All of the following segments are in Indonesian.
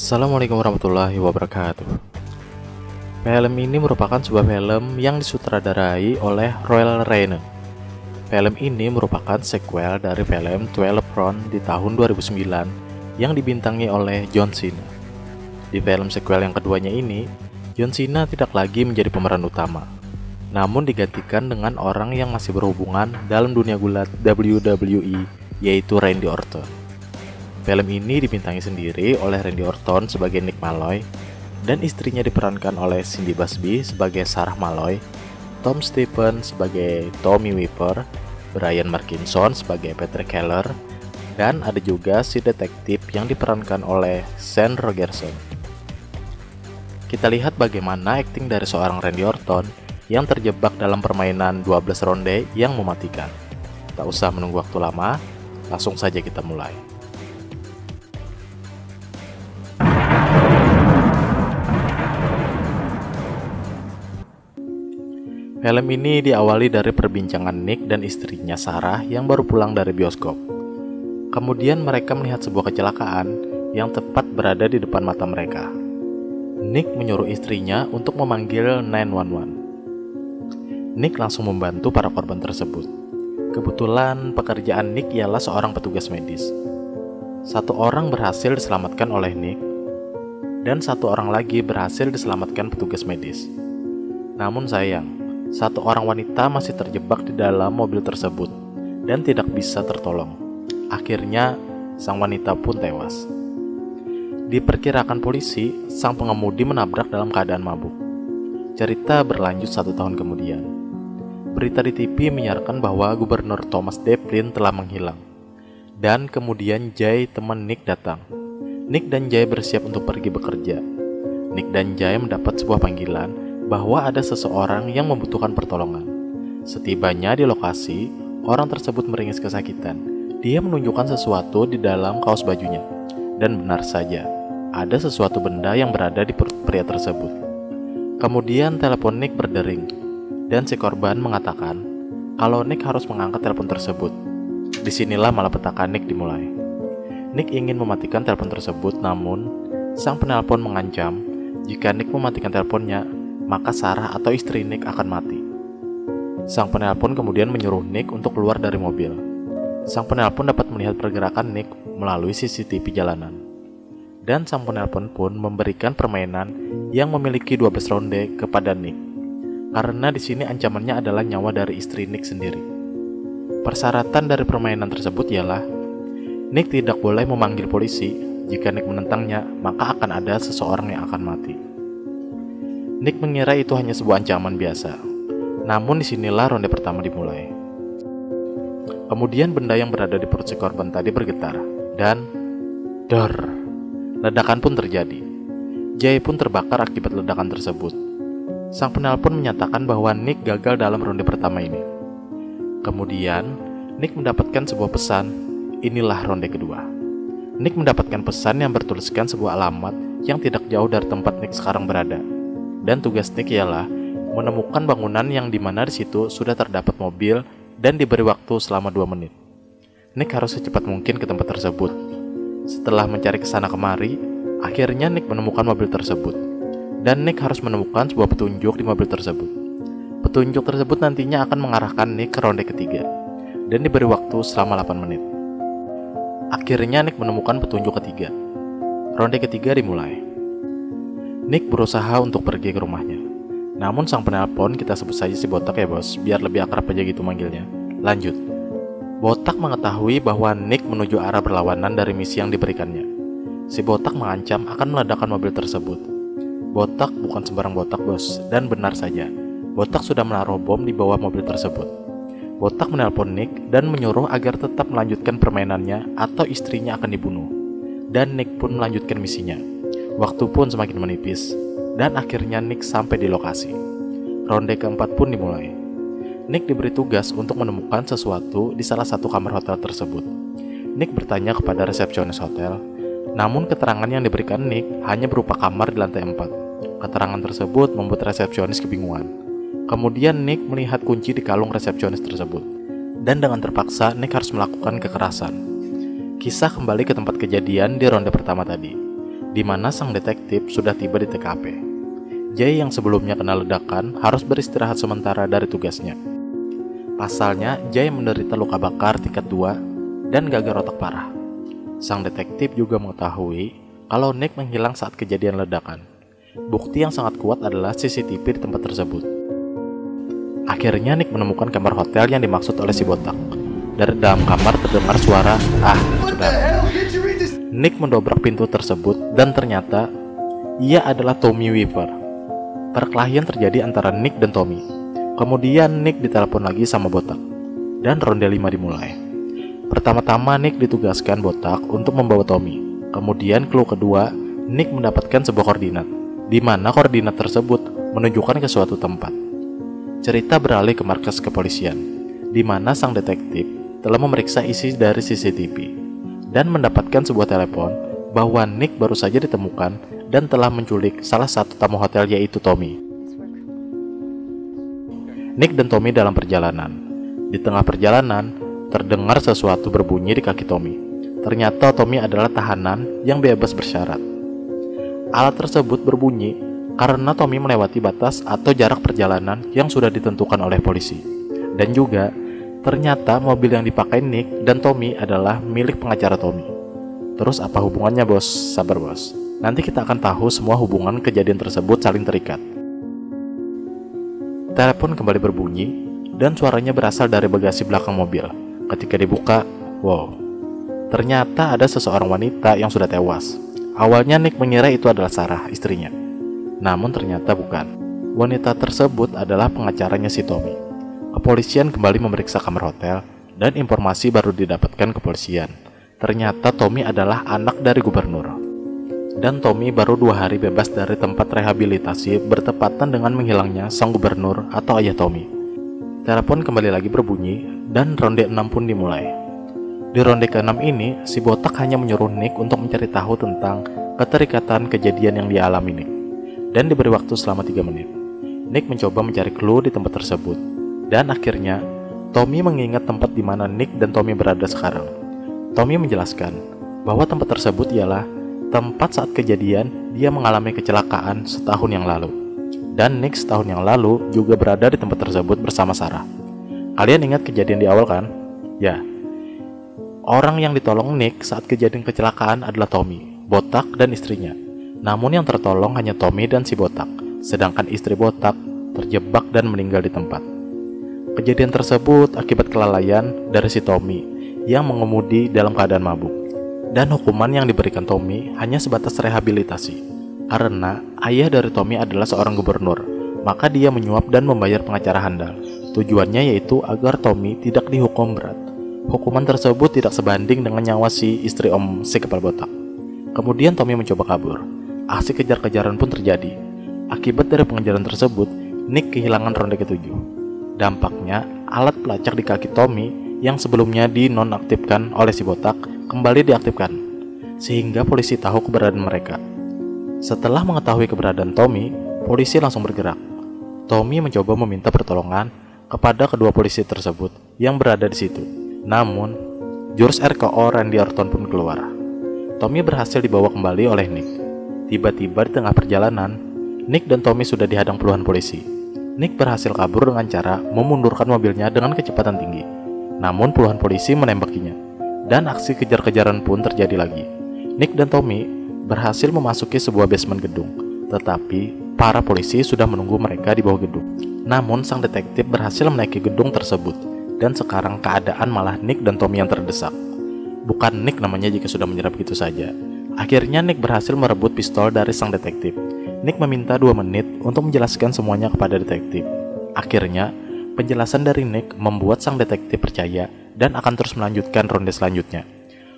Assalamualaikum warahmatullahi wabarakatuh. Film ini merupakan sebuah film yang disutradarai oleh Royal Reine. Film ini merupakan sequel dari film 12 Rounds di tahun 2009 yang dibintangi oleh John Cena. Di film sequel yang keduanya ini, John Cena tidak lagi menjadi pemeran utama, namun digantikan dengan orang yang masih berhubungan dalam dunia gulat WWE, yaitu Randy Orton. Film ini dibintangi sendiri oleh Randy Orton sebagai Nick Malloy dan istrinya diperankan oleh Cindy Busby sebagai Sarah Malloy, Tom Stephen sebagai Tommy Weaver, Brian Markinson sebagai Patrick Keller, dan ada juga si detektif yang diperankan oleh Sean Rogerson. Kita lihat bagaimana akting dari seorang Randy Orton yang terjebak dalam permainan 12 ronde yang mematikan. Tak usah menunggu waktu lama, langsung saja kita mulai. Film ini diawali dari perbincangan Nick dan istrinya Sarah yang baru pulang dari bioskop. Kemudian mereka melihat sebuah kecelakaan yang tepat berada di depan mata mereka. Nick menyuruh istrinya untuk memanggil 911. Nick langsung membantu para korban tersebut. Kebetulan pekerjaan Nick ialah seorang petugas medis. Satu orang berhasil diselamatkan oleh Nick, dan satu orang lagi berhasil diselamatkan petugas medis. Namun sayang, satu orang wanita masih terjebak di dalam mobil tersebut dan tidak bisa tertolong. Akhirnya, sang wanita pun tewas. Diperkirakan polisi, sang pengemudi menabrak dalam keadaan mabuk. Cerita berlanjut 1 tahun kemudian. Berita di TV menyiarkan bahwa Gubernur Thomas Devlin telah menghilang. Dan kemudian Jay, teman Nick, datang. Nick dan Jay bersiap untuk pergi bekerja. Nick dan Jay mendapat sebuah panggilan bahwa ada seseorang yang membutuhkan pertolongan. Setibanya di lokasi, orang tersebut meringis kesakitan. Dia menunjukkan sesuatu di dalam kaos bajunya. Dan benar saja, ada sesuatu benda yang berada di perut pria tersebut. Kemudian telepon Nick berdering, dan si korban mengatakan kalau Nick harus mengangkat telepon tersebut. Disinilah malapetaka Nick dimulai. Nick ingin mematikan telepon tersebut, namun sang penelpon mengancam jika Nick mematikan teleponnya, maka Sarah atau istri Nick akan mati. Sang penelpon kemudian menyuruh Nick untuk keluar dari mobil. Sang penelpon dapat melihat pergerakan Nick melalui CCTV jalanan. Dan sang penelpon pun memberikan permainan yang memiliki 12 ronde kepada Nick. Karena di sini ancamannya adalah nyawa dari istri Nick sendiri. Persyaratan dari permainan tersebut ialah Nick tidak boleh memanggil polisi. Jika Nick menentangnya, maka akan ada seseorang yang akan mati. Nick mengira itu hanya sebuah ancaman biasa. Namun disinilah ronde pertama dimulai. Kemudian benda yang berada di perut si korban tadi bergetar. Dan dor, ledakan pun terjadi. Jay pun terbakar akibat ledakan tersebut. Sang penelpon menyatakan bahwa Nick gagal dalam ronde pertama ini. Kemudian Nick mendapatkan sebuah pesan. Inilah ronde kedua. Nick mendapatkan pesan yang bertuliskan sebuah alamat yang tidak jauh dari tempat Nick sekarang berada. Dan tugas Nick ialah menemukan bangunan yang dimana di situ sudah terdapat mobil dan diberi waktu selama 2 menit. Nick harus secepat mungkin ke tempat tersebut. Setelah mencari kesana kemari, akhirnya Nick menemukan mobil tersebut. Dan Nick harus menemukan sebuah petunjuk di mobil tersebut. Petunjuk tersebut nantinya akan mengarahkan Nick ke ronde ketiga dan diberi waktu selama 8 menit. Akhirnya Nick menemukan petunjuk ketiga. Ronde ketiga dimulai. Nick berusaha untuk pergi ke rumahnya. Namun sang penelpon, kita sebut saja si Botak ya bos, biar lebih akrab aja gitu manggilnya. Lanjut. Botak mengetahui bahwa Nick menuju arah berlawanan dari misi yang diberikannya. Si Botak mengancam akan meledakkan mobil tersebut. Botak bukan sembarang Botak bos, dan benar saja, Botak sudah menaruh bom di bawah mobil tersebut. Botak menelpon Nick dan menyuruh agar tetap melanjutkan permainannya atau istrinya akan dibunuh. Dan Nick pun melanjutkan misinya. Waktu pun semakin menipis, dan akhirnya Nick sampai di lokasi. Ronde keempat pun dimulai. Nick diberi tugas untuk menemukan sesuatu di salah satu kamar hotel tersebut. Nick bertanya kepada resepsionis hotel, namun keterangan yang diberikan Nick hanya berupa kamar di lantai 4. Keterangan tersebut membuat resepsionis kebingungan. Kemudian Nick melihat kunci di kalung resepsionis tersebut, dan dengan terpaksa Nick harus melakukan kekerasan. Kisah kembali ke tempat kejadian di ronde pertama tadi. di mana sang detektif sudah tiba di TKP. Jay yang sebelumnya kena ledakan harus beristirahat sementara dari tugasnya. Pasalnya, Jay menderita luka bakar tingkat 2 dan gagal otak parah. Sang detektif juga mengetahui kalau Nick menghilang saat kejadian ledakan. Bukti yang sangat kuat adalah CCTV di tempat tersebut. Akhirnya Nick menemukan kamar hotel yang dimaksud oleh si botak. Dari dalam kamar terdengar suara, sudah. Nick mendobrak pintu tersebut dan ternyata ia adalah Tommy Weaver. Perkelahian terjadi antara Nick dan Tommy. Kemudian Nick ditelepon lagi sama botak dan ronde 5 dimulai. Pertama-tama Nick ditugaskan botak untuk membawa Tommy. Kemudian clue kedua, Nick mendapatkan sebuah koordinat, di mana koordinat tersebut menunjukkan ke suatu tempat. Cerita beralih ke markas kepolisian, di mana sang detektif telah memeriksa isi dari CCTV dan mendapatkan sebuah telepon bahwa Nick baru saja ditemukan dan telah menculik salah satu tamu hotel, yaitu Tommy. Nick dan Tommy dalam perjalanan. Di tengah perjalanan, terdengar sesuatu berbunyi di kaki Tommy. Ternyata Tommy adalah tahanan yang bebas bersyarat. Alat tersebut berbunyi karena Tommy melewati batas atau jarak perjalanan yang sudah ditentukan oleh polisi. Dan juga, ternyata mobil yang dipakai Nick dan Tommy adalah milik pengacara Tommy. Terus apa hubungannya, bos? Sabar, bos. Nanti kita akan tahu semua hubungan kejadian tersebut saling terikat. Telepon kembali berbunyi dan suaranya berasal dari bagasi belakang mobil. Ketika dibuka, wow, ternyata ada seseorang wanita yang sudah tewas. Awalnya Nick mengira itu adalah Sarah, istrinya. Namun ternyata bukan. Wanita tersebut adalah pengacaranya si Tommy. Kepolisian kembali memeriksa kamar hotel dan informasi baru didapatkan kepolisian. Ternyata Tommy adalah anak dari gubernur. Dan Tommy baru 2 hari bebas dari tempat rehabilitasi bertepatan dengan menghilangnya sang gubernur atau ayah Tommy. Telepon kembali lagi berbunyi dan ronde 6 pun dimulai. Di ronde ke-6 ini, si botak hanya menyuruh Nick untuk mencari tahu tentang keterikatan kejadian yang dialami Nick. Dan diberi waktu selama 3 menit. Nick mencoba mencari clue di tempat tersebut. Dan akhirnya, Tommy mengingat tempat di mana Nick dan Tommy berada sekarang. Tommy menjelaskan bahwa tempat tersebut ialah tempat saat kejadian dia mengalami kecelakaan setahun yang lalu. Dan Nick setahun yang lalu juga berada di tempat tersebut bersama Sarah. Kalian ingat kejadian di awal kan? Ya. Orang yang ditolong Nick saat kejadian kecelakaan adalah Tommy, botak dan istrinya. Namun yang tertolong hanya Tommy dan si botak, sedangkan istri botak terjebak dan meninggal di tempat. Kejadian tersebut akibat kelalaian dari si Tommy yang mengemudi dalam keadaan mabuk. Dan hukuman yang diberikan Tommy hanya sebatas rehabilitasi. Karena ayah dari Tommy adalah seorang gubernur, maka dia menyuap dan membayar pengacara handal. Tujuannya yaitu agar Tommy tidak dihukum berat. Hukuman tersebut tidak sebanding dengan nyawa si istri om si kepala botak. Kemudian Tommy mencoba kabur. Aksi kejar-kejaran pun terjadi. Akibat dari pengejaran tersebut, Nick kehilangan ronde ke-7. Dampaknya, alat pelacak di kaki Tommy yang sebelumnya dinonaktifkan oleh si botak kembali diaktifkan, sehingga polisi tahu keberadaan mereka. Setelah mengetahui keberadaan Tommy, polisi langsung bergerak. Tommy mencoba meminta pertolongan kepada kedua polisi tersebut yang berada di situ. Namun, jurus RKO Randy Orton pun keluar. Tommy berhasil dibawa kembali oleh Nick. Tiba-tiba di tengah perjalanan, Nick dan Tommy sudah dihadang puluhan polisi. Nick berhasil kabur dengan cara memundurkan mobilnya dengan kecepatan tinggi. Namun puluhan polisi menembakinya. Dan aksi kejar-kejaran pun terjadi lagi. Nick dan Tommy berhasil memasuki sebuah basement gedung. Tetapi para polisi sudah menunggu mereka di bawah gedung. Namun sang detektif berhasil menaiki gedung tersebut. Dan sekarang keadaan malah Nick dan Tommy yang terdesak. Bukan Nick namanya jika sudah menyerah begitu saja. Akhirnya Nick berhasil merebut pistol dari sang detektif. Nick meminta 2 menit untuk menjelaskan semuanya kepada detektif. Akhirnya, penjelasan dari Nick membuat sang detektif percaya dan akan terus melanjutkan ronde selanjutnya.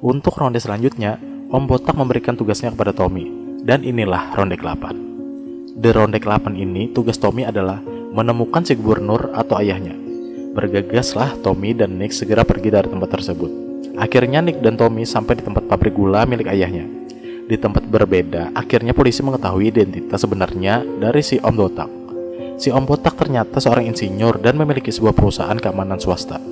Untuk ronde selanjutnya, Om Botak memberikan tugasnya kepada Tommy. Dan inilah ronde ke-8. Di ronde ke-8 ini, tugas Tommy adalah menemukan si gubernur atau ayahnya. Bergegaslah Tommy dan Nick segera pergi dari tempat tersebut. Akhirnya Nick dan Tommy sampai di tempat pabrik gula milik ayahnya. Di tempat berbeda, akhirnya polisi mengetahui identitas sebenarnya dari si Om Botak. Si Om Botak ternyata seorang insinyur dan memiliki sebuah perusahaan keamanan swasta.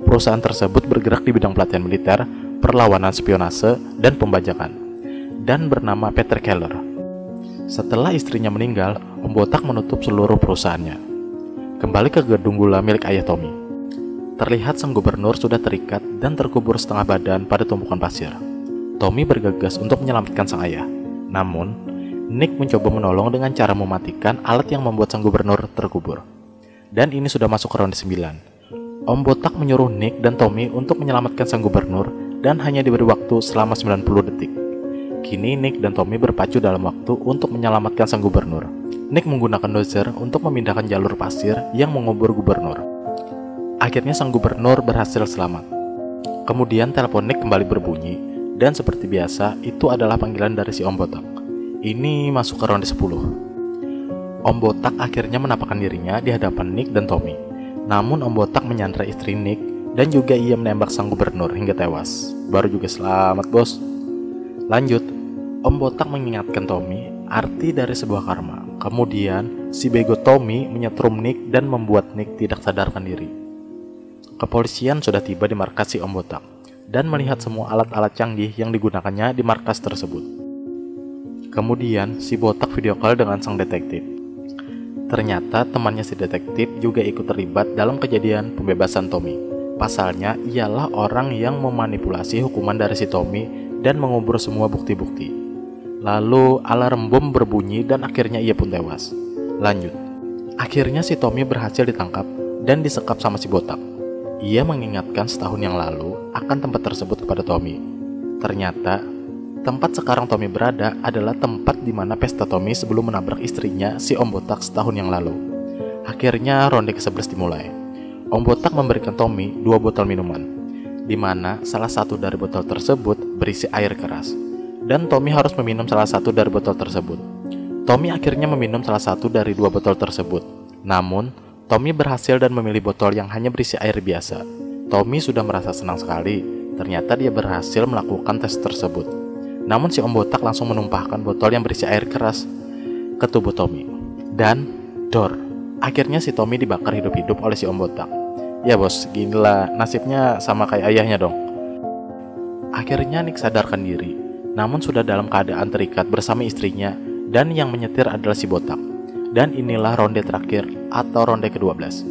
Perusahaan tersebut bergerak di bidang pelatihan militer, perlawanan spionase, dan pembajakan. dan bernama Peter Keller. Setelah istrinya meninggal, Om Botak menutup seluruh perusahaannya. Kembali ke gedung gula milik ayah Tommy. Terlihat sang gubernur sudah terikat dan terkubur setengah badan pada tumpukan pasir. Tommy bergegas untuk menyelamatkan sang ayah. Namun, Nick mencoba menolong dengan cara mematikan alat yang membuat sang gubernur terkubur. Dan ini sudah masuk ke ronde 9. Om Botak menyuruh Nick dan Tommy untuk menyelamatkan sang gubernur dan hanya diberi waktu selama 90 detik. Kini Nick dan Tommy berpacu dalam waktu untuk menyelamatkan sang gubernur. Nick menggunakan dozer untuk memindahkan jalur pasir yang mengubur gubernur. Akhirnya sang gubernur berhasil selamat. Kemudian telepon Nick kembali berbunyi, dan seperti biasa itu adalah panggilan dari si Om Botak. Ini masuk ke ronde 10. Om Botak akhirnya menampakkan dirinya di hadapan Nick dan Tommy. Namun Om Botak menyandra istri Nick dan juga ia menembak sang gubernur hingga tewas. Baru juga selamat, bos. Lanjut, Om Botak mengingatkan Tommy arti dari sebuah karma. Kemudian si bego Tommy menyetrum Nick dan membuat Nick tidak sadarkan diri. Kepolisian sudah tiba di markas si Om Botak dan melihat semua alat-alat canggih yang digunakannya di markas tersebut. Kemudian si Botak video call dengan sang detektif. Ternyata temannya si detektif juga ikut terlibat dalam kejadian pembebasan Tommy. Pasalnya ialah orang yang memanipulasi hukuman dari si Tommy dan mengubur semua bukti-bukti. Lalu alarm bom berbunyi dan akhirnya ia pun tewas. Lanjut, akhirnya si Tommy berhasil ditangkap dan disekap sama si Botak. Ia mengingatkan setahun yang lalu akan tempat tersebut kepada Tommy. Ternyata tempat sekarang Tommy berada adalah tempat di mana pesta Tommy sebelum menabrak istrinya si Om Botak setahun yang lalu. Akhirnya ronde ke-11 dimulai. Om Botak memberikan Tommy 2 botol minuman, di mana salah satu dari botol tersebut berisi air keras, dan Tommy harus meminum salah satu dari botol tersebut. Tommy akhirnya meminum salah satu dari 2 botol tersebut. Namun, Tommy berhasil dan memilih botol yang hanya berisi air biasa. Tommy sudah merasa senang sekali, ternyata dia berhasil melakukan tes tersebut. Namun si Om Botak langsung menumpahkan botol yang berisi air keras ke tubuh Tommy. Dan, dor, akhirnya si Tommy dibakar hidup-hidup oleh si Om Botak. Ya bos, gila, nasibnya sama kayak ayahnya dong. Akhirnya Nick sadarkan diri, namun sudah dalam keadaan terikat bersama istrinya, dan yang menyetir adalah si Botak. Dan inilah ronde terakhir atau ronde ke-12,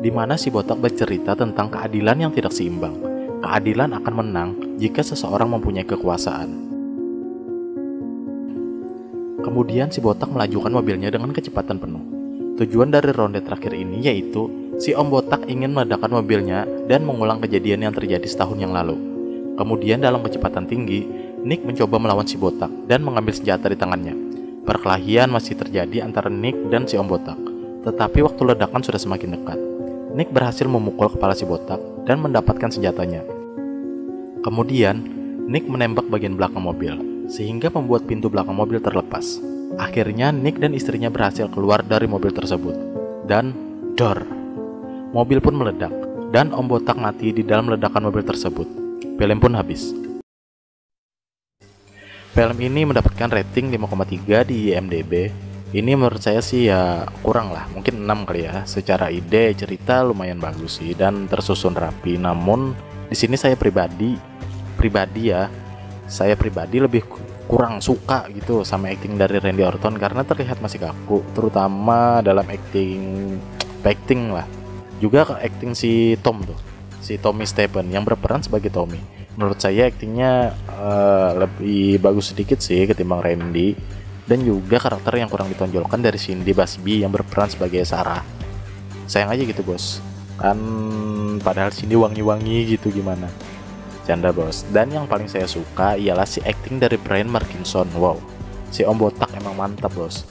di mana si Botak bercerita tentang keadilan yang tidak seimbang. Keadilan akan menang jika seseorang mempunyai kekuasaan. Kemudian si Botak melajukan mobilnya dengan kecepatan penuh. Tujuan dari ronde terakhir ini yaitu si Om Botak ingin meledakkan mobilnya dan mengulang kejadian yang terjadi setahun yang lalu. Kemudian dalam kecepatan tinggi, Nick mencoba melawan si Botak dan mengambil senjata di tangannya. Perkelahian masih terjadi antara Nick dan si Om Botak, tetapi waktu ledakan sudah semakin dekat. Nick berhasil memukul kepala si Botak dan mendapatkan senjatanya. Kemudian, Nick menembak bagian belakang mobil, sehingga membuat pintu belakang mobil terlepas. Akhirnya Nick dan istrinya berhasil keluar dari mobil tersebut. Dan, dor, mobil pun meledak, dan Om Botak mati di dalam ledakan mobil tersebut. Film pun habis. Film ini mendapatkan rating 5,3 di IMDb. Ini menurut saya sih ya kurang lah, mungkin 6 kali ya. Secara ide cerita lumayan bagus sih dan tersusun rapi. Namun di sini saya pribadi lebih kurang suka gitu sama acting dari Randy Orton karena terlihat masih kaku, terutama dalam acting lah. Juga acting si Tom tuh, si Tommy Stephen yang berperan sebagai Tommy. Menurut saya aktingnya lebih bagus sedikit sih ketimbang Randy. Dan juga karakter yang kurang ditonjolkan dari Cindy Busby yang berperan sebagai Sarah. Sayang aja gitu bos, kan padahal Cindy wangi-wangi gitu, gimana. Canda bos. Dan yang paling saya suka ialah si acting dari Brian Markinson. Wow, si Om Botak emang mantap bos.